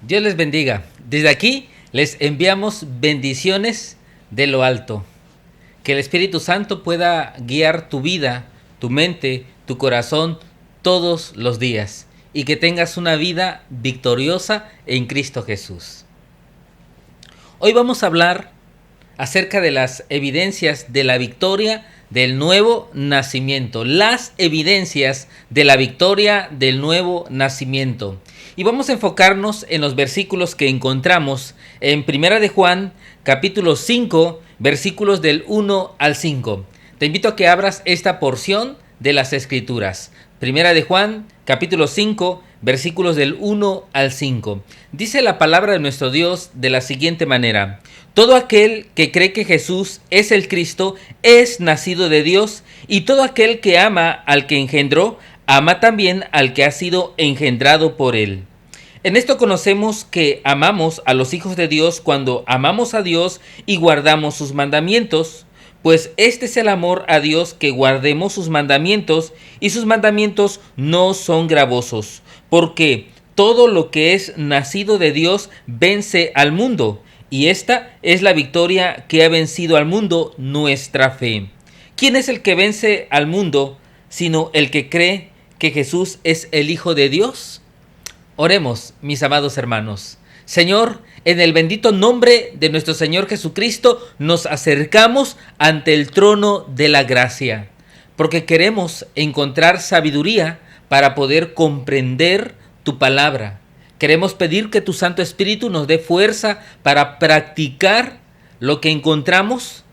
Dios les bendiga. Desde aquí les enviamos bendiciones de lo alto. Que el Espíritu Santo pueda guiar tu vida, tu mente, tu corazón todos los días y que tengas una vida victoriosa en Cristo Jesús. Hoy vamos a hablar acerca de las evidencias de la victoria del nuevo nacimiento. Las evidencias de la victoria del nuevo nacimiento. Y vamos a enfocarnos en los versículos que encontramos en 1 de Juan, capítulo 5, versículos del 1 al 5. Te invito a que abras esta porción de las Escrituras. 1 de Juan, capítulo 5, versículos del 1 al 5. Dice la palabra de nuestro Dios de la siguiente manera: todo aquel que cree que Jesús es el Cristo es nacido de Dios, y todo aquel que ama al que engendró, ama también al que ha sido engendrado por él. En esto conocemos que amamos a los hijos de Dios cuando amamos a Dios y guardamos sus mandamientos, pues este es el amor a Dios, que guardemos sus mandamientos, y sus mandamientos no son gravosos, porque todo lo que es nacido de Dios vence al mundo, y esta es la victoria que ha vencido al mundo, nuestra fe. ¿Quién es el que vence al mundo sino el que cree que Jesús es el Hijo de Dios? Oremos, mis amados hermanos. Señor, en el bendito nombre de nuestro Señor Jesucristo, nos acercamos ante el trono de la gracia, porque queremos encontrar sabiduría para poder comprender tu palabra. Queremos pedir que tu Santo Espíritu nos dé fuerza para practicar lo que encontramos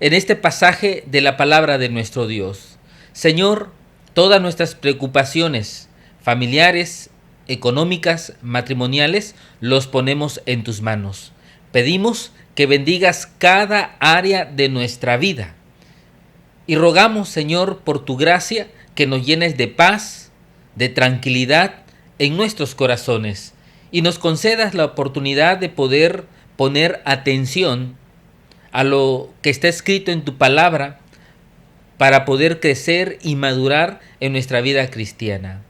en este pasaje de la palabra de nuestro Dios. Señor, todas nuestras preocupaciones familiares, económicas, matrimoniales, los ponemos en tus manos. Pedimos que bendigas cada área de nuestra vida. Y rogamos, Señor, por tu gracia, que nos llenes de paz, de tranquilidad en nuestros corazones, y nos concedas la oportunidad de poder poner atención a lo que está escrito en tu palabra para poder crecer y madurar en nuestra vida cristiana.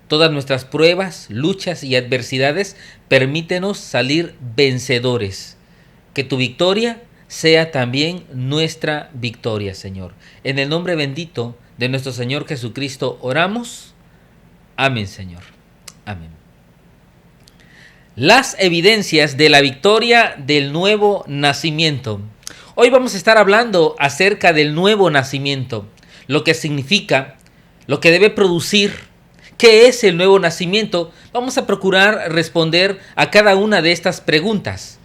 Todas nuestras pruebas, luchas y adversidades, permítenos salir vencedores. Que tu victoria sea también nuestra victoria, Señor. En el nombre bendito de nuestro Señor Jesucristo oramos. Amén, Señor. Amén. Las evidencias de la victoria del nuevo nacimiento. Hoy vamos a estar hablando acerca del nuevo nacimiento, lo que significa, lo que debe producir. ¿Qué es el nuevo nacimiento? Vamos a procurar responder a cada una de estas preguntas.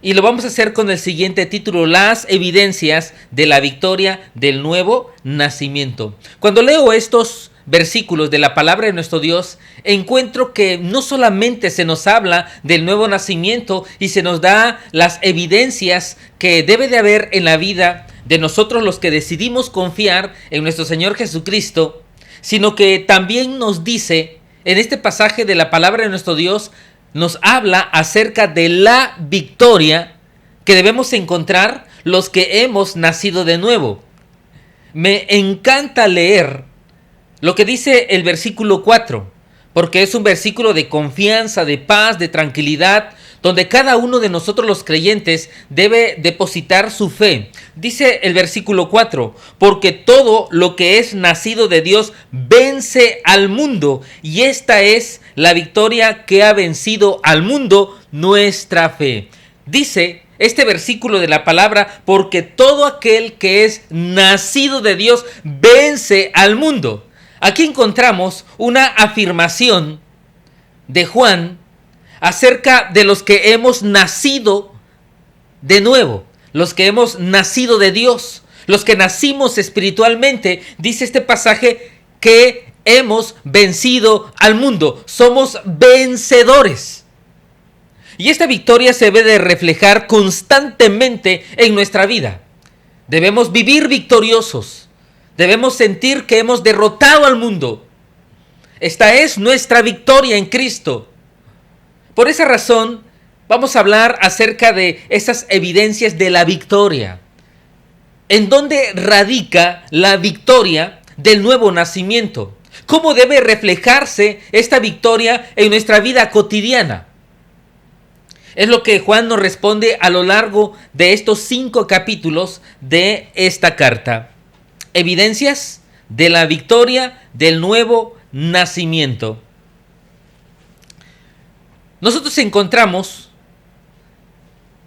Y lo vamos a hacer con el siguiente título: las evidencias de la victoria del nuevo nacimiento. Cuando leo estos versículos de la palabra de nuestro Dios, encuentro que no solamente se nos habla del nuevo nacimiento y se nos da las evidencias que debe de haber en la vida de nosotros los que decidimos confiar en nuestro Señor Jesucristo, sino que también nos dice, en este pasaje de la palabra de nuestro Dios, nos habla acerca de la victoria que debemos encontrar los que hemos nacido de nuevo. Me encanta leer lo que dice el versículo 4, porque es un versículo de confianza, de paz, de tranquilidad, donde cada uno de nosotros los creyentes debe depositar su fe. Dice el versículo 4, porque todo lo que es nacido de Dios vence al mundo, y esta es la victoria que ha vencido al mundo, nuestra fe. Dice este versículo de la palabra, porque todo aquel que es nacido de Dios vence al mundo. Aquí encontramos una afirmación de Juan acerca de los que hemos nacido de nuevo, los que hemos nacido de Dios, los que nacimos espiritualmente. Dice este pasaje que hemos vencido al mundo, somos vencedores. Y esta victoria se debe de reflejar constantemente en nuestra vida. Debemos vivir victoriosos. Debemos sentir que hemos derrotado al mundo. Esta es nuestra victoria en Cristo. Por esa razón, vamos a hablar acerca de esas evidencias de la victoria. ¿En dónde radica la victoria del nuevo nacimiento? ¿Cómo debe reflejarse esta victoria en nuestra vida cotidiana? Es lo que Juan nos responde a lo largo de estos 5 capítulos de esta carta. Evidencias de la victoria del nuevo nacimiento. Nosotros encontramos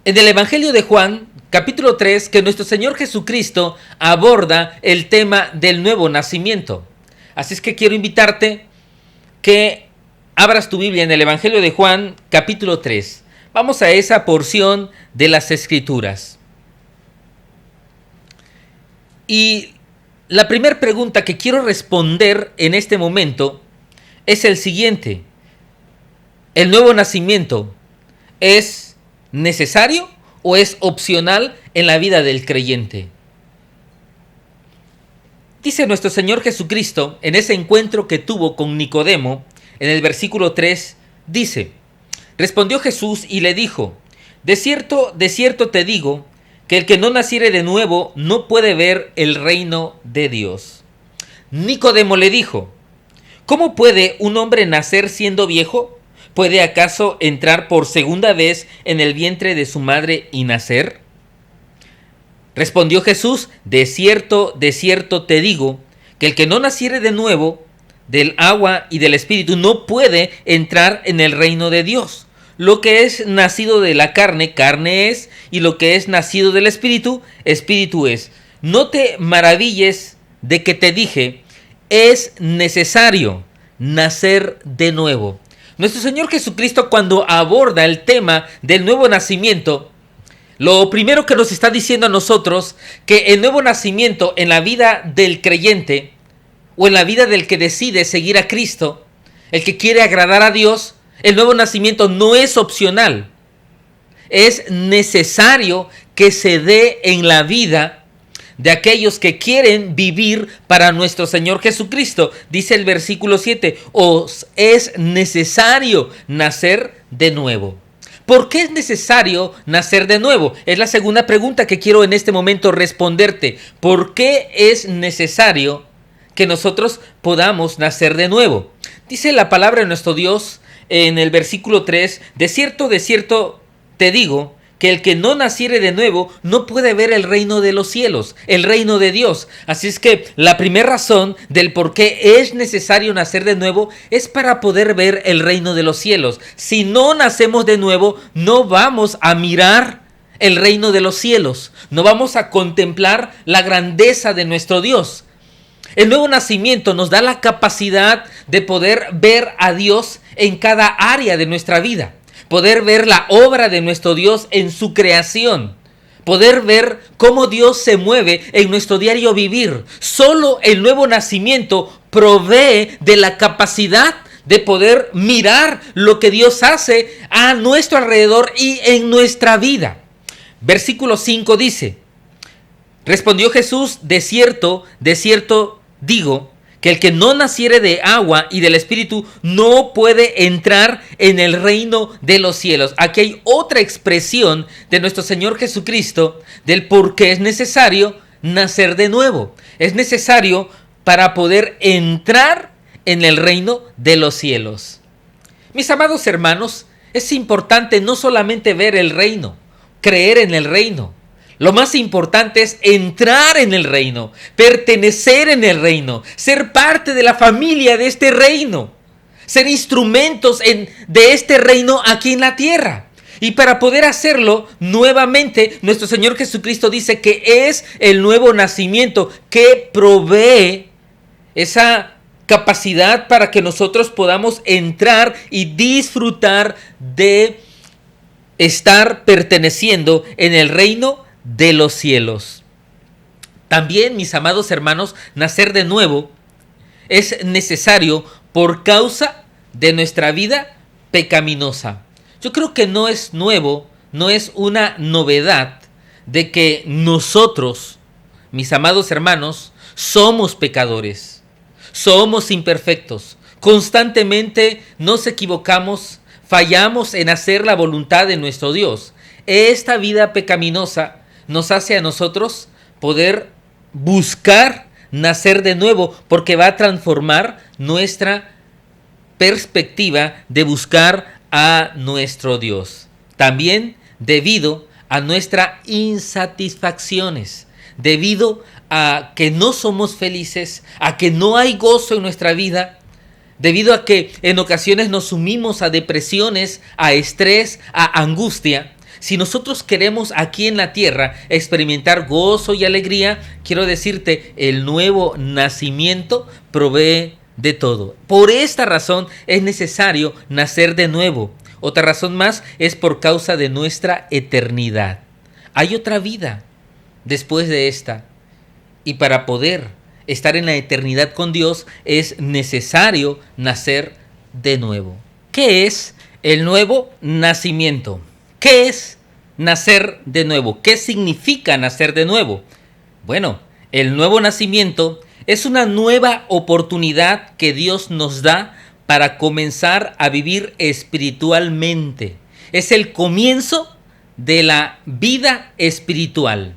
en el Evangelio de Juan, capítulo 3, que nuestro Señor Jesucristo aborda el tema del nuevo nacimiento. Así es que quiero invitarte que abras tu Biblia en el Evangelio de Juan, capítulo 3. Vamos a esa porción de las Escrituras. Y la primera pregunta que quiero responder en este momento es el siguiente. ¿El nuevo nacimiento es necesario o es opcional en la vida del creyente? Dice nuestro Señor Jesucristo en ese encuentro que tuvo con Nicodemo, en el versículo 3, dice: respondió Jesús y le dijo: de cierto te digo, que el que no naciere de nuevo no puede ver el reino de Dios. Nicodemo le dijo: ¿cómo puede un hombre nacer siendo viejo? ¿Puede acaso entrar por segunda vez en el vientre de su madre y nacer? Respondió Jesús: de cierto te digo, que el que no naciere de nuevo del agua y del Espíritu no puede entrar en el reino de Dios. Lo que es nacido de la carne, carne es, y lo que es nacido del Espíritu, Espíritu es. No te maravilles de que te dije, es necesario nacer de nuevo. Nuestro Señor Jesucristo, cuando aborda el tema del nuevo nacimiento, lo primero que nos está diciendo a nosotros, que el nuevo nacimiento en la vida del creyente, o en la vida del que decide seguir a Cristo, el que quiere agradar a Dios, el nuevo nacimiento no es opcional. Es necesario que se dé en la vida de aquellos que quieren vivir para nuestro Señor Jesucristo. Dice el versículo 7, os es necesario nacer de nuevo. ¿Por qué es necesario nacer de nuevo? Es la segunda pregunta que quiero en este momento responderte. ¿Por qué es necesario que nosotros podamos nacer de nuevo? Dice la palabra de nuestro Dios en el versículo 3, de cierto te digo, que el que no naciere de nuevo no puede ver el reino de los cielos, el reino de Dios. Así es que la primera razón del por qué es necesario nacer de nuevo es para poder ver el reino de los cielos. Si no nacemos de nuevo, no vamos a mirar el reino de los cielos, no vamos a contemplar la grandeza de nuestro Dios. El nuevo nacimiento nos da la capacidad de poder ver a Dios en cada área de nuestra vida. Poder ver la obra de nuestro Dios en su creación. Poder ver cómo Dios se mueve en nuestro diario vivir. Solo el nuevo nacimiento provee de la capacidad de poder mirar lo que Dios hace a nuestro alrededor y en nuestra vida. Versículo 5 dice: respondió Jesús, de cierto digo, que el que no naciere de agua y del Espíritu no puede entrar en el reino de los cielos. Aquí hay otra expresión de nuestro Señor Jesucristo del por qué es necesario nacer de nuevo. Es necesario para poder entrar en el reino de los cielos. Mis amados hermanos, es importante no solamente ver el reino, creer en el reino. Lo más importante es entrar en el reino, pertenecer en el reino, ser parte de la familia de este reino, ser instrumentos de este reino aquí en la tierra. Y para poder hacerlo, nuevamente, nuestro Señor Jesucristo dice que es el nuevo nacimiento que provee esa capacidad para que nosotros podamos entrar y disfrutar de estar perteneciendo en el reino de los cielos. También, mis amados hermanos, nacer de nuevo es necesario por causa de nuestra vida pecaminosa. Yo creo que no es nuevo, no es una novedad de que nosotros, mis amados hermanos, somos pecadores, somos imperfectos, constantemente nos equivocamos, fallamos en hacer la voluntad de nuestro Dios. Esta vida pecaminosa nos hace a nosotros poder buscar nacer de nuevo, porque va a transformar nuestra perspectiva de buscar a nuestro Dios. también debido a nuestras insatisfacciones, debido a que no somos felices, a que no hay gozo en nuestra vida, debido a que en ocasiones nos sumimos a depresiones, a estrés, a angustia. Si nosotros queremos aquí en la tierra experimentar gozo y alegría, quiero decirte, el nuevo nacimiento provee de todo. Por esta razón es necesario nacer de nuevo. Otra razón más es por causa de nuestra eternidad. Hay otra vida después de esta. Y para poder estar en la eternidad con Dios es necesario nacer de nuevo. ¿Qué es el nuevo nacimiento? ¿Qué es nacer de nuevo? ¿Qué significa nacer de nuevo? Bueno, el nuevo nacimiento es una nueva oportunidad que Dios nos da para comenzar a vivir espiritualmente. Es el comienzo de la vida espiritual.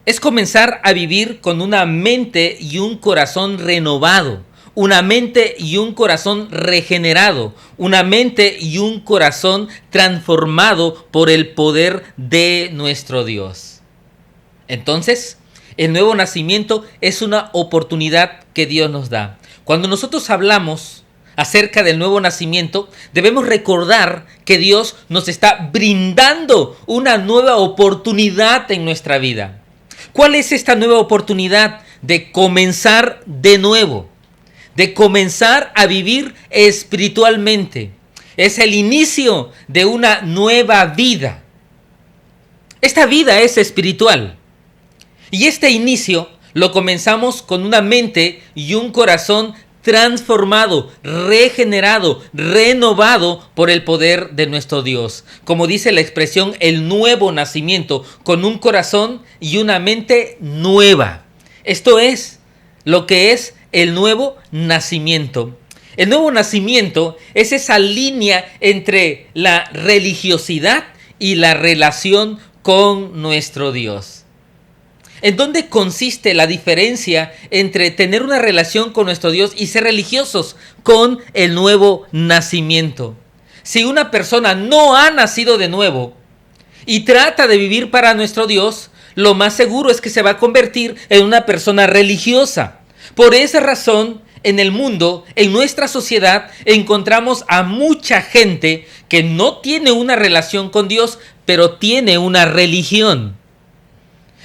Es comenzar a vivir con una mente y un corazón renovado, una mente y un corazón regenerado, una mente y un corazón transformado por el poder de nuestro Dios. Entonces, el nuevo nacimiento es una oportunidad que Dios nos da. Cuando nosotros hablamos acerca del nuevo nacimiento, debemos recordar que Dios nos está brindando una nueva oportunidad en nuestra vida. ¿Cuál es esta nueva oportunidad? De comenzar de nuevo, de comenzar a vivir espiritualmente. Es el inicio de una nueva vida. Esta vida es espiritual. Y este inicio lo comenzamos con una mente y un corazón transformado, regenerado, renovado por el poder de nuestro Dios. Como dice la expresión, el nuevo nacimiento, con un corazón y una mente nueva. Esto es lo que es el nuevo nacimiento. El nuevo nacimiento es esa línea entre la religiosidad y la relación con nuestro Dios. ¿En dónde consiste la diferencia entre tener una relación con nuestro Dios y ser religiosos? Con el nuevo nacimiento. Si una persona no ha nacido de nuevo y trata de vivir para nuestro Dios, lo más seguro es que se va a convertir en una persona religiosa. Por esa razón, en el mundo, en nuestra sociedad, encontramos a mucha gente que no tiene una relación con Dios, pero tiene una religión.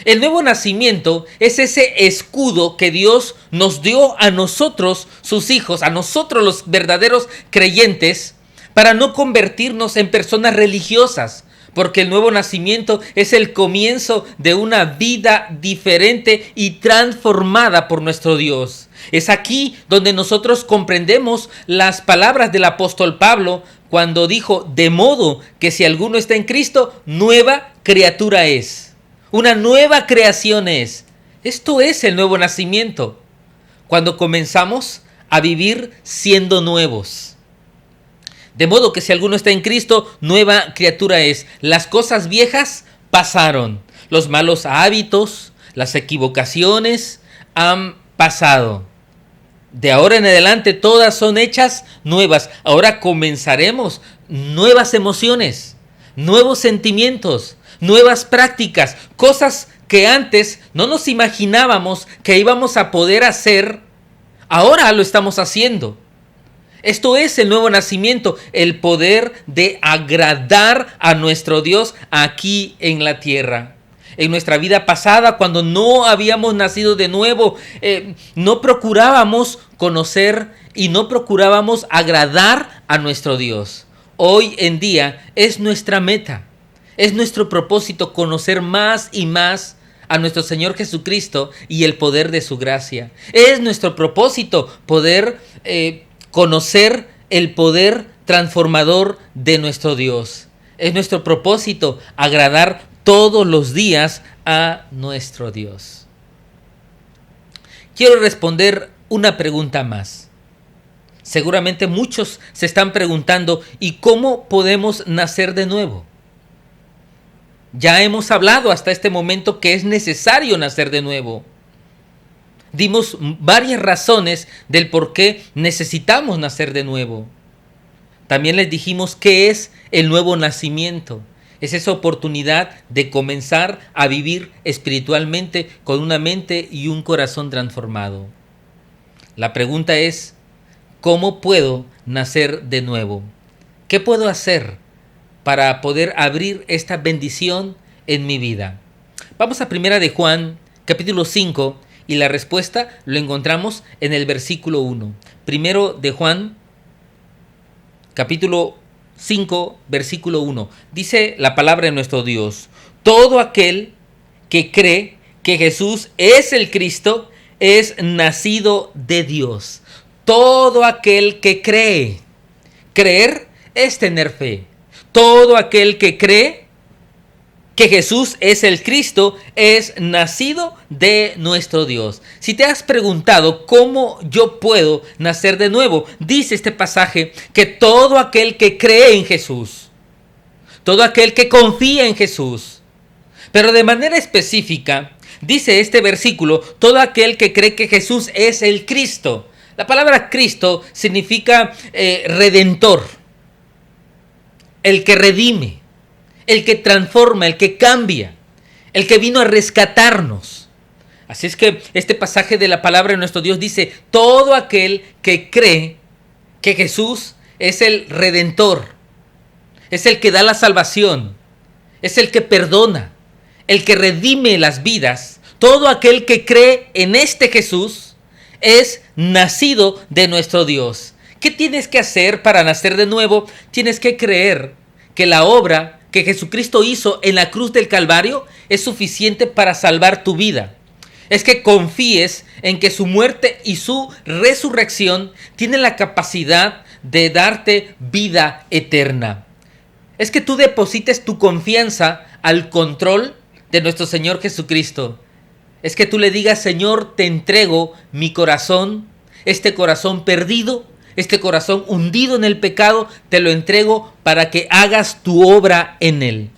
El nuevo nacimiento es ese escudo que Dios nos dio a nosotros, sus hijos, a nosotros los verdaderos creyentes, para no convertirnos en personas religiosas, porque el nuevo nacimiento es el comienzo de una vida diferente y transformada por nuestro Dios. Es aquí donde nosotros comprendemos las palabras del apóstol Pablo cuando dijo, de modo que si alguno está en Cristo, nueva criatura es. Una nueva creación es. Esto es el nuevo nacimiento. Cuando comenzamos a vivir siendo nuevos. De modo que si alguno está en Cristo, nueva criatura es. Las cosas viejas pasaron. Los malos hábitos, las equivocaciones han pasado. De ahora en adelante todas son hechas nuevas. Ahora comenzaremos nuevas emociones, nuevos sentimientos, nuevas prácticas, cosas que antes no nos imaginábamos que íbamos a poder hacer, ahora lo estamos haciendo. Esto es el nuevo nacimiento, el poder de agradar a nuestro Dios aquí en la tierra. En nuestra vida pasada, cuando no habíamos nacido de nuevo, no procurábamos conocer y no procurábamos agradar a nuestro Dios. Hoy en día es nuestra meta. Es nuestro propósito conocer más y más a nuestro Señor Jesucristo y el poder de su gracia. Es nuestro propósito poder conocer el poder transformador de nuestro Dios. Es nuestro propósito agradar todos los días a nuestro Dios. Quiero responder una pregunta más. Seguramente muchos se están preguntando, ¿y cómo podemos nacer de nuevo? Ya hemos hablado hasta este momento que es necesario nacer de nuevo. Dimos varias razones del por qué necesitamos nacer de nuevo. También les dijimos qué es el nuevo nacimiento. Es esa oportunidad de comenzar a vivir espiritualmente con una mente y un corazón transformado. La pregunta es, ¿cómo puedo nacer de nuevo? ¿Qué puedo hacer para poder abrir esta bendición en mi vida? Vamos a 1 de Juan, capítulo 5, y la respuesta lo encontramos en el versículo 1. 1 de Juan, capítulo 5, versículo 1. Dice la palabra de nuestro Dios: todo aquel que cree que Jesús es el Cristo es nacido de Dios. Todo aquel que cree. Creer es tener fe. Todo aquel que cree que Jesús es el Cristo es nacido de nuestro Dios. Si te has preguntado cómo yo puedo nacer de nuevo, dice este pasaje que todo aquel que cree en Jesús, todo aquel que confía en Jesús, pero de manera específica, dice este versículo, todo aquel que cree que Jesús es el Cristo. La palabra Cristo significa redentor, el que redime, el que transforma, el que cambia, el que vino a rescatarnos. Así es que este pasaje de la palabra de nuestro Dios dice, todo aquel que cree que Jesús es el redentor, es el que da la salvación, es el que perdona, el que redime las vidas, todo aquel que cree en este Jesús es nacido de nuestro Dios. ¿Qué tienes que hacer para nacer de nuevo? Tienes que creer que la obra que Jesucristo hizo en la cruz del Calvario es suficiente para salvar tu vida. Es que confíes en que su muerte y su resurrección tienen la capacidad de darte vida eterna. Es que tú deposites tu confianza al control de nuestro Señor Jesucristo. Es que tú le digas, Señor, te entrego mi corazón, este corazón perdido, este corazón hundido en el pecado, te lo entrego para que hagas tu obra en él.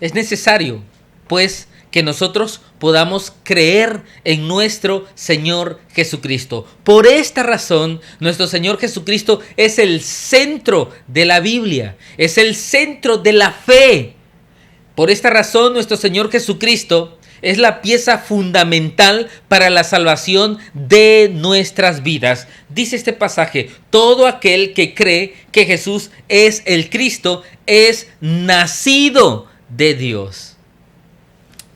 Es necesario, pues, que nosotros podamos creer en nuestro Señor Jesucristo. Por esta razón, nuestro Señor Jesucristo es el centro de la Biblia, es el centro de la fe. Por esta razón, nuestro Señor Jesucristo es la pieza fundamental para la salvación de nuestras vidas. Dice este pasaje, todo aquel que cree que Jesús es el Cristo es nacido de Dios.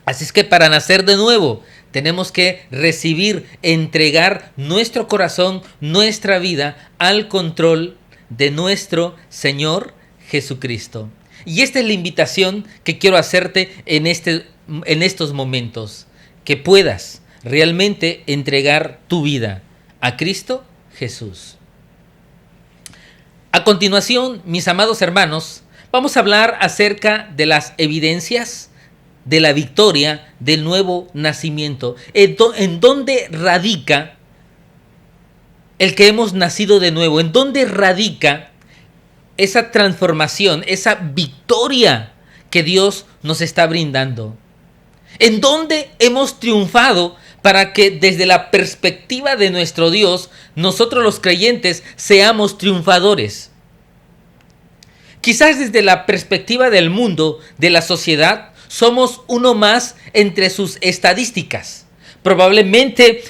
Así es que para nacer de nuevo tenemos que recibir, entregar nuestro corazón, nuestra vida al control de nuestro Señor Jesucristo. Y esta es la invitación que quiero hacerte en estos momentos, que puedas realmente entregar tu vida a Cristo Jesús. A continuación, mis amados hermanos, vamos a hablar acerca de las evidencias de la victoria del nuevo nacimiento. ¿En dónde radica el que hemos nacido de nuevo? ¿En dónde radica esa transformación, esa victoria que Dios nos está brindando? ¿En dónde hemos triunfado para que desde la perspectiva de nuestro Dios, nosotros los creyentes seamos triunfadores? Quizás desde la perspectiva del mundo, de la sociedad, somos uno más entre sus estadísticas. Probablemente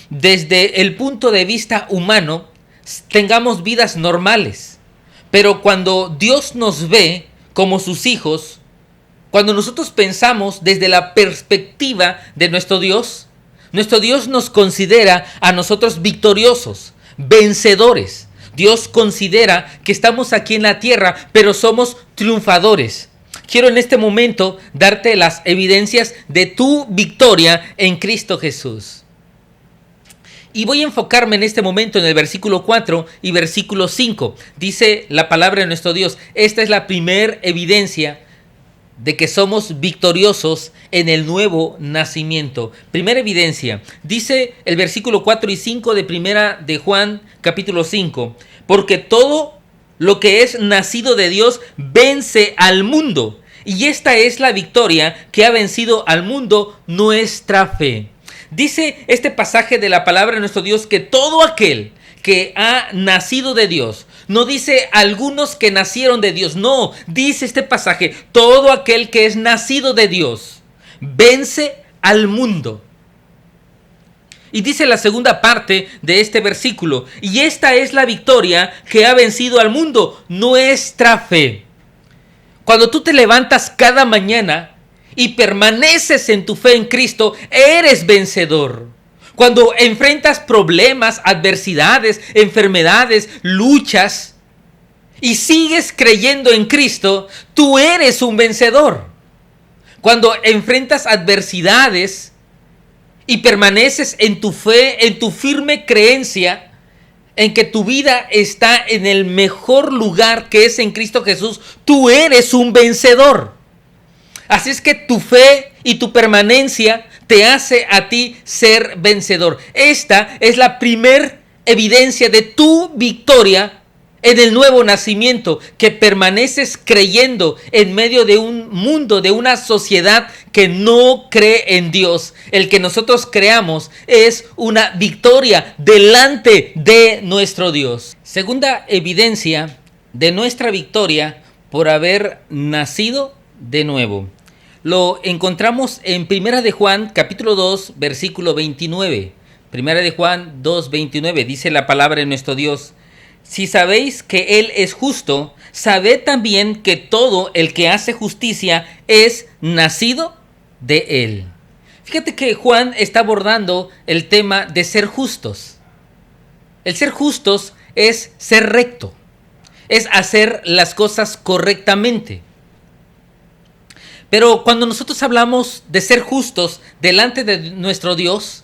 desde el punto de vista humano tengamos vidas normales. Pero cuando Dios nos ve como sus hijos, cuando nosotros pensamos desde la perspectiva de nuestro Dios nos considera a nosotros victoriosos, vencedores. Dios considera que estamos aquí en la tierra, pero somos triunfadores. Quiero en este momento darte las evidencias de tu victoria en Cristo Jesús. Y voy a enfocarme en este momento en el versículo 4 y versículo 5. Dice la palabra de nuestro Dios, esta es la primera evidencia de que somos victoriosos en el nuevo nacimiento. Primera evidencia, dice el versículo 4 y 5 de primera de Juan, capítulo 5. Porque todo lo que es nacido de Dios vence al mundo. Y esta es la victoria que ha vencido al mundo, nuestra fe. Dice este pasaje de la palabra de nuestro Dios que todo aquel que ha nacido de Dios. No dice algunos que nacieron de Dios. No, dice este pasaje, todo aquel que es nacido de Dios vence al mundo. Y dice la segunda parte de este versículo, y esta es la victoria que ha vencido al mundo, nuestra fe. Cuando tú te levantas cada mañana y permaneces en tu fe en Cristo, eres vencedor. Cuando enfrentas problemas, adversidades, enfermedades, luchas y sigues creyendo en Cristo, tú eres un vencedor. Cuando enfrentas adversidades y permaneces en tu fe, en tu firme creencia, en que tu vida está en el mejor lugar que es en Cristo Jesús, tú eres un vencedor. Así es que tu fe y tu permanencia te hace a ti ser vencedor. Esta es la primer evidencia de tu victoria en el nuevo nacimiento, que permaneces creyendo en medio de un mundo, de una sociedad que no cree en Dios. El que nosotros creamos es una victoria delante de nuestro Dios. Segunda evidencia de nuestra victoria por haber nacido de nuevo. Lo encontramos en 1 de Juan, capítulo 2, versículo 29. 1 de Juan 2, 29, dice la palabra de nuestro Dios: si sabéis que Él es justo, sabed también que todo el que hace justicia es nacido de Él. Fíjate que Juan está abordando el tema de ser justos. El ser justos es ser recto, es hacer las cosas correctamente. Pero cuando nosotros hablamos de ser justos delante de nuestro Dios,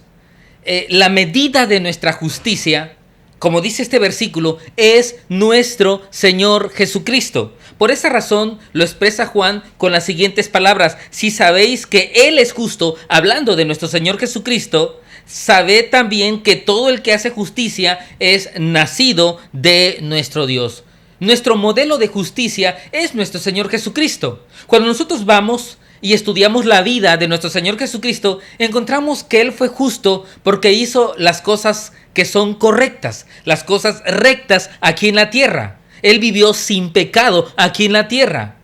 la medida de nuestra justicia, como dice este versículo, es nuestro Señor Jesucristo. Por esa razón lo expresa Juan con las siguientes palabras: si sabéis que Él es justo, hablando de nuestro Señor Jesucristo, sabed también que todo el que hace justicia es nacido de nuestro Dios. Nuestro modelo de justicia es nuestro Señor Jesucristo. Cuando nosotros vamos y estudiamos la vida de nuestro Señor Jesucristo, encontramos que Él fue justo porque hizo las cosas que son correctas, las cosas rectas aquí en la tierra. Él vivió sin pecado aquí en la tierra.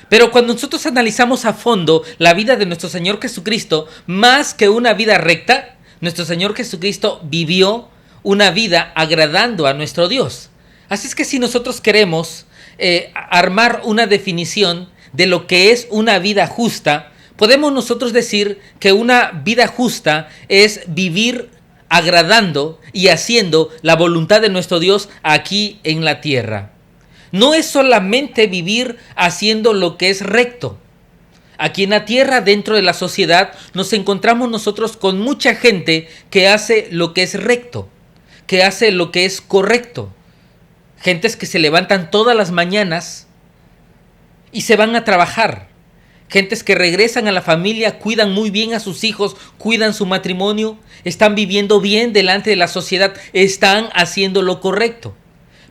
Pero cuando nosotros analizamos a fondo la vida de nuestro Señor Jesucristo, más que una vida recta, nuestro Señor Jesucristo vivió una vida agradando a nuestro Dios. Así es que si nosotros queremos armar una definición de lo que es una vida justa, podemos nosotros decir que una vida justa es vivir agradando y haciendo la voluntad de nuestro Dios aquí en la tierra. No es solamente vivir haciendo lo que es recto. Aquí en la tierra, dentro de la sociedad, nos encontramos nosotros con mucha gente que hace lo que es recto, que hace lo que es correcto. Gentes que se levantan todas las mañanas y se van a trabajar. Gentes que regresan a la familia, cuidan muy bien a sus hijos, cuidan su matrimonio, están viviendo bien delante de la sociedad, están haciendo lo correcto.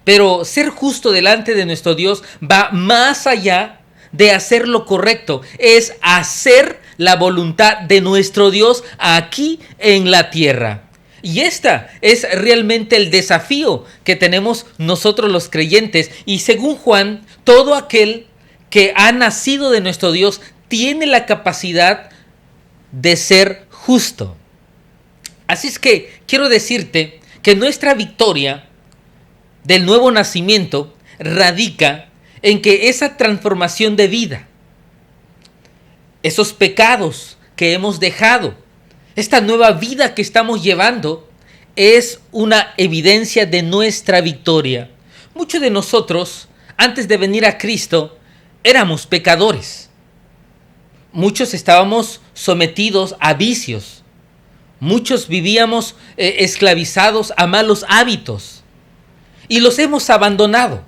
Pero ser justo delante de nuestro Dios va más allá de hacer lo correcto, es hacer la voluntad de nuestro Dios aquí en la tierra. Y esta es realmente el desafío que tenemos nosotros los creyentes. Y según Juan, todo aquel que ha nacido de nuestro Dios tiene la capacidad de ser justo. Así es que quiero decirte que nuestra victoria del nuevo nacimiento radica en que esa transformación de vida, esos pecados que hemos dejado, esta nueva vida que estamos llevando, es una evidencia de nuestra victoria. Muchos de nosotros, antes de venir a Cristo, éramos pecadores. Muchos estábamos sometidos a vicios. Muchos vivíamos esclavizados a malos hábitos. Y los hemos abandonado.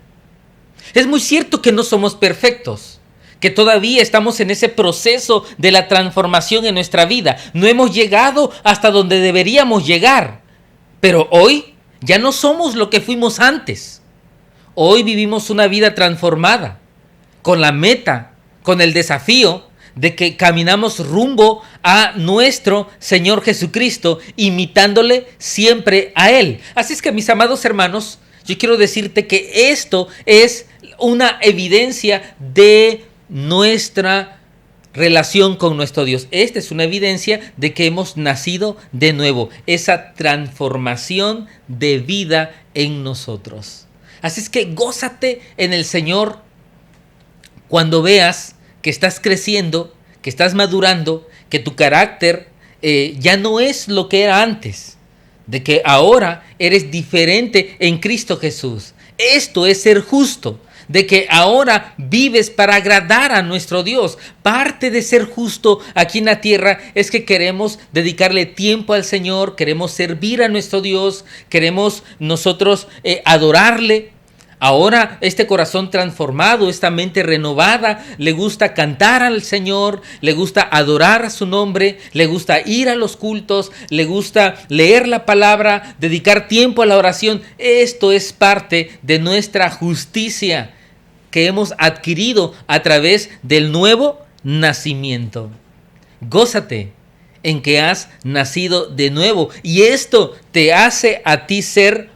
Es muy cierto que no somos perfectos, que todavía estamos en ese proceso de la transformación en nuestra vida. No hemos llegado hasta donde deberíamos llegar. Pero hoy ya no somos lo que fuimos antes. Hoy vivimos una vida transformada, con la meta, con el desafío de que caminamos rumbo a nuestro Señor Jesucristo, imitándole siempre a Él. Así es que, mis amados hermanos, yo quiero decirte que esto es una evidencia de nuestra relación con nuestro Dios. Esta es una evidencia de que hemos nacido de nuevo, esa transformación de vida en nosotros. Así es que gózate en el Señor cuando veas que estás creciendo, que estás madurando, que tu carácter ya no es lo que era antes, de que ahora eres diferente en Cristo Jesús. Esto es ser justo, de que ahora vives para agradar a nuestro Dios. Parte de ser justo aquí en la tierra es que queremos dedicarle tiempo al Señor, queremos servir a nuestro Dios, queremos nosotros adorarle. Ahora este corazón transformado, esta mente renovada, le gusta cantar al Señor, le gusta adorar a su nombre, le gusta ir a los cultos, le gusta leer la palabra, dedicar tiempo a la oración. Esto es parte de nuestra justicia que hemos adquirido a través del nuevo nacimiento. Gózate en que has nacido de nuevo, y esto te hace a ti ser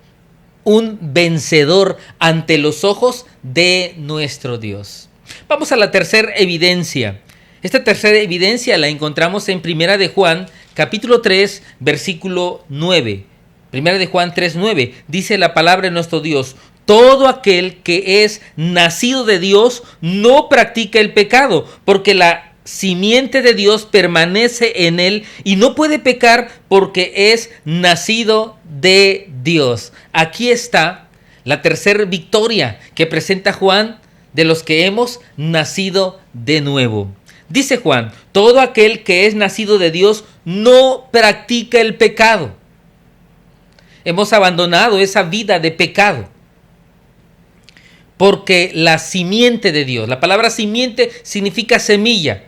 un vencedor ante los ojos de nuestro Dios. Vamos a la tercera evidencia. Esta tercera evidencia la encontramos en Primera de Juan, capítulo 3, versículo 9. Primera de Juan 3, 9. Dice la palabra de nuestro Dios: todo aquel que es nacido de Dios no practica el pecado, porque la simiente de Dios permanece en él y no puede pecar porque es nacido de Dios. Aquí está la tercera victoria que presenta Juan de los que hemos nacido de nuevo. Dice Juan: todo aquel que es nacido de Dios no practica el pecado. Hemos abandonado esa vida de pecado, porque la simiente de Dios, la palabra simiente significa semilla.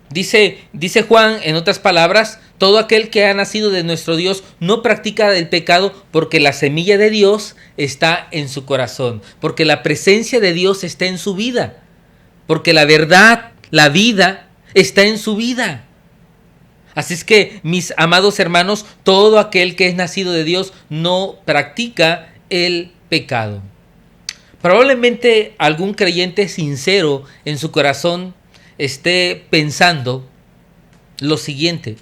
Dice Juan, en otras palabras, todo aquel que ha nacido de nuestro Dios no practica el pecado porque la semilla de Dios está en su corazón, porque la presencia de Dios está en su vida, porque la verdad, la vida, está en su vida. Así es que, mis amados hermanos, todo aquel que es nacido de Dios no practica el pecado. Probablemente algún creyente sincero en su corazón esté pensando lo siguiente: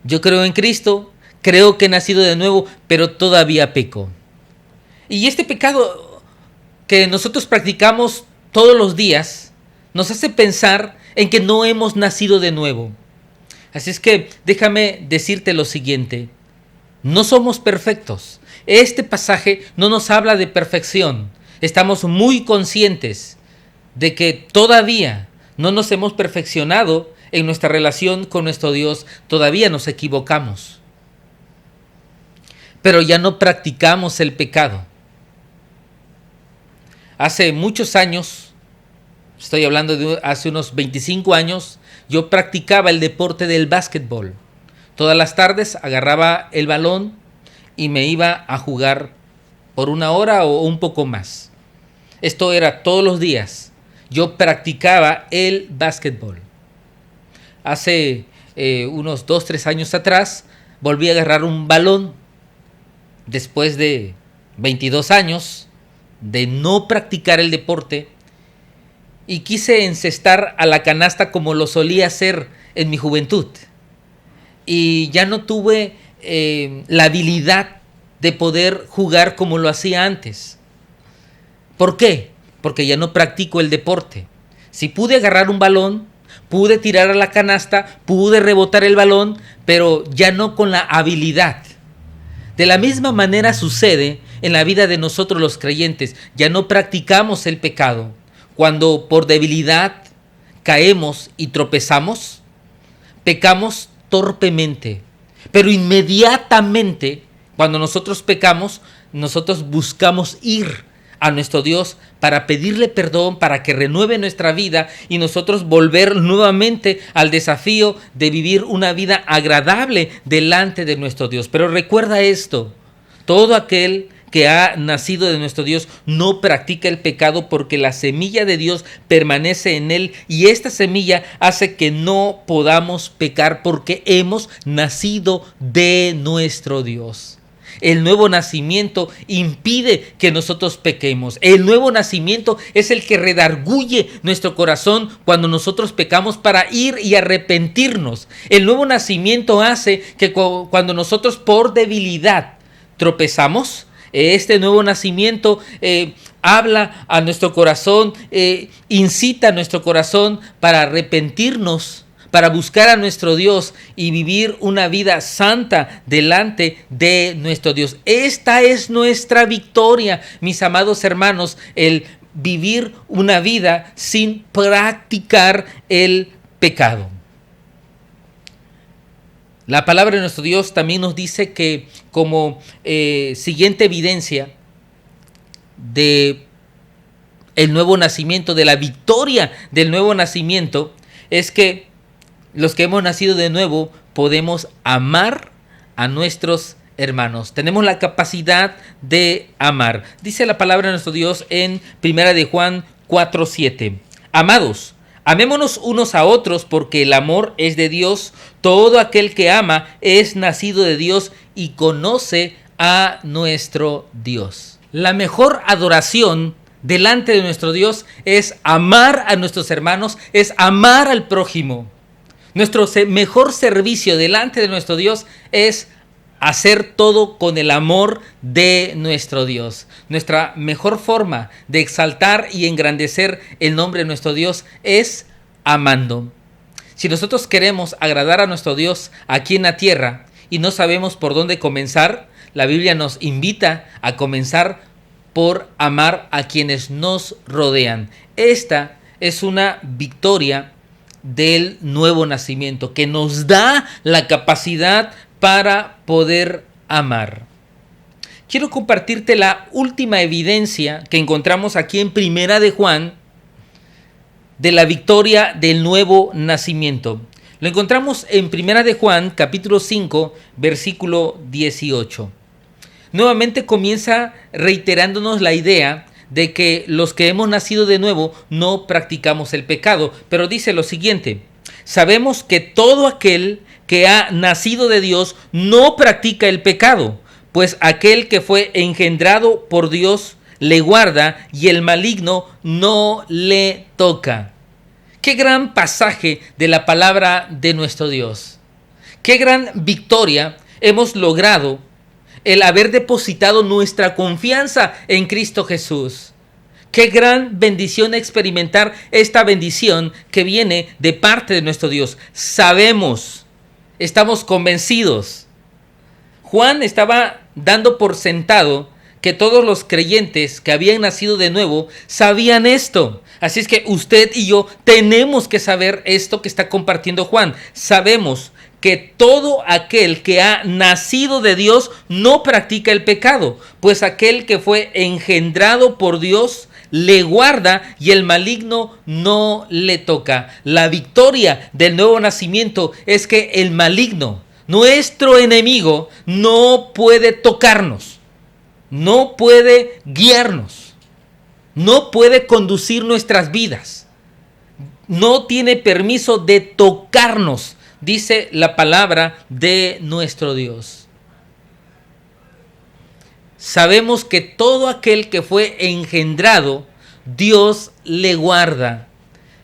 yo creo en Cristo, creo que he nacido de nuevo, pero todavía peco. Y este pecado que nosotros practicamos todos los días nos hace pensar en que no hemos nacido de nuevo. Así es que déjame decirte lo siguiente: no somos perfectos. Este pasaje no nos habla de perfección. Estamos muy conscientes de que todavía no nos hemos perfeccionado en nuestra relación con nuestro Dios. Todavía nos equivocamos, pero ya no practicamos el pecado. Hace muchos años, estoy hablando de hace unos 25 años, yo practicaba el deporte del básquetbol. Todas las tardes agarraba el balón y me iba a jugar por 1 hora o un poco más. Esto era todos los días. Yo practicaba el básquetbol. Hace unos 2-3 años atrás volví a agarrar un balón después de 22 años de no practicar el deporte, y quise encestar a la canasta como lo solía hacer en mi juventud. Y ya no tuve la habilidad de poder jugar como lo hacía antes. ¿Por qué? Porque ya no practico el deporte. Si pude agarrar un balón, pude tirar a la canasta, pude rebotar el balón, pero ya no con la habilidad. De la misma manera sucede en la vida de nosotros los creyentes. Ya no practicamos el pecado. Cuando por debilidad caemos y tropezamos, pecamos torpemente. Pero inmediatamente, cuando nosotros pecamos, nosotros buscamos ir a nuestro Dios para pedirle perdón, para que renueve nuestra vida y nosotros volver nuevamente al desafío de vivir una vida agradable delante de nuestro Dios. Pero recuerda esto: todo aquel que ha nacido de nuestro Dios no practica el pecado porque la semilla de Dios permanece en él y esta semilla hace que no podamos pecar porque hemos nacido de nuestro Dios. El nuevo nacimiento impide que nosotros pequemos. El nuevo nacimiento es el que redarguye nuestro corazón cuando nosotros pecamos para ir y arrepentirnos. El nuevo nacimiento hace que cuando nosotros por debilidad tropezamos, este nuevo nacimiento habla a nuestro corazón, incita a nuestro corazón para arrepentirnos, para buscar a nuestro Dios y vivir una vida santa delante de nuestro Dios. Esta es nuestra victoria, mis amados hermanos, el vivir una vida sin practicar el pecado. La palabra de nuestro Dios también nos dice que como siguiente evidencia de el nuevo nacimiento, de la victoria del nuevo nacimiento, es que los que hemos nacido de nuevo podemos amar a nuestros hermanos. Tenemos la capacidad de amar. Dice la palabra de nuestro Dios en 1 de Juan 4:7. Amados, amémonos unos a otros porque el amor es de Dios. Todo aquel que ama es nacido de Dios y conoce a nuestro Dios. La mejor adoración delante de nuestro Dios es amar a nuestros hermanos, es amar al prójimo. Nuestro mejor servicio delante de nuestro Dios es hacer todo con el amor de nuestro Dios. Nuestra mejor forma de exaltar y engrandecer el nombre de nuestro Dios es amando. Si nosotros queremos agradar a nuestro Dios aquí en la tierra y no sabemos por dónde comenzar, la Biblia nos invita a comenzar por amar a quienes nos rodean. Esta es una victoria del nuevo nacimiento que nos da la capacidad para poder amar. Quiero compartirte la última evidencia que encontramos aquí en 1 de Juan de la victoria del nuevo nacimiento. Lo encontramos en 1 de Juan, capítulo 5, versículo 18. Nuevamente comienza reiterándonos la idea de que los que hemos nacido de nuevo no practicamos el pecado, pero dice lo siguiente: sabemos que todo aquel que ha nacido de Dios no practica el pecado, pues aquel que fue engendrado por Dios le guarda y el maligno no le toca. Qué gran pasaje de la palabra de nuestro Dios. Qué gran victoria hemos logrado el haber depositado nuestra confianza en Cristo Jesús. Qué gran bendición experimentar esta bendición que viene de parte de nuestro Dios. Sabemos, estamos convencidos. Juan estaba dando por sentado que todos los creyentes que habían nacido de nuevo sabían esto. Así es que usted y yo tenemos que saber esto que está compartiendo Juan. Sabemos que todo aquel que ha nacido de Dios no practica el pecado, pues aquel que fue engendrado por Dios le guarda y el maligno no le toca. La victoria del nuevo nacimiento es que el maligno, nuestro enemigo, no puede tocarnos, no puede guiarnos, no puede conducir nuestras vidas, no tiene permiso de tocarnos, dice la palabra de nuestro Dios. Sabemos que todo aquel que fue engendrado, Dios le guarda.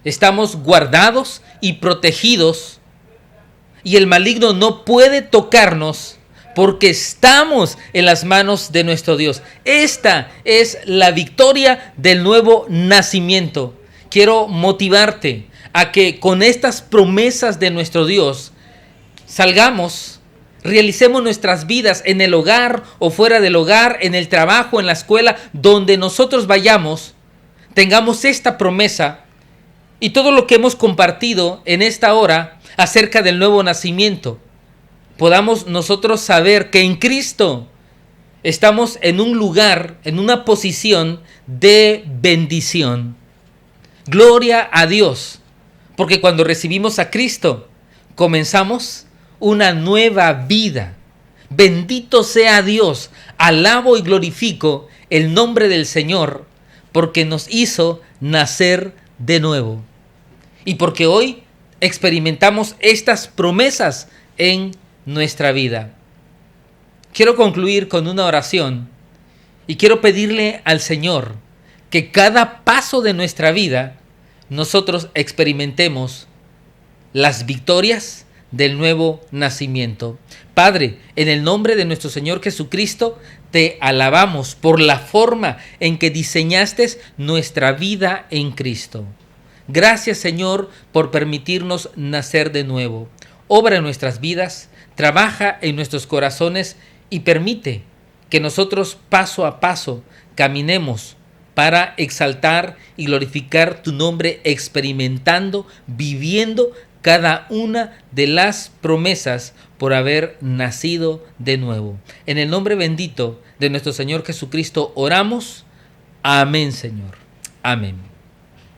Estamos guardados y protegidos y el maligno no puede tocarnos porque estamos en las manos de nuestro Dios. Esta es la victoria del nuevo nacimiento. Quiero motivarte a que con estas promesas de nuestro Dios salgamos, realicemos nuestras vidas en el hogar o fuera del hogar, en el trabajo, en la escuela, donde nosotros vayamos, tengamos esta promesa y todo lo que hemos compartido en esta hora acerca del nuevo nacimiento, podamos nosotros saber que en Cristo estamos en un lugar, en una posición de bendición. Gloria a Dios, porque cuando recibimos a Cristo, comenzamos una nueva vida. Bendito sea Dios, alabo y glorifico el nombre del Señor, porque nos hizo nacer de nuevo. Y porque hoy experimentamos estas promesas en nuestra vida. Quiero concluir con una oración y quiero pedirle al Señor que cada paso de nuestra vida nosotros experimentemos las victorias del nuevo nacimiento. Padre, en el nombre de nuestro Señor Jesucristo, te alabamos por la forma en que diseñaste nuestra vida en Cristo. Gracias, Señor, por permitirnos nacer de nuevo. Obra en nuestras vidas, trabaja en nuestros corazones y permite que nosotros paso a paso caminemos para exaltar y glorificar tu nombre, experimentando, viviendo cada una de las promesas por haber nacido de nuevo. En el nombre bendito de nuestro Señor Jesucristo oramos. Amén, Señor. Amén.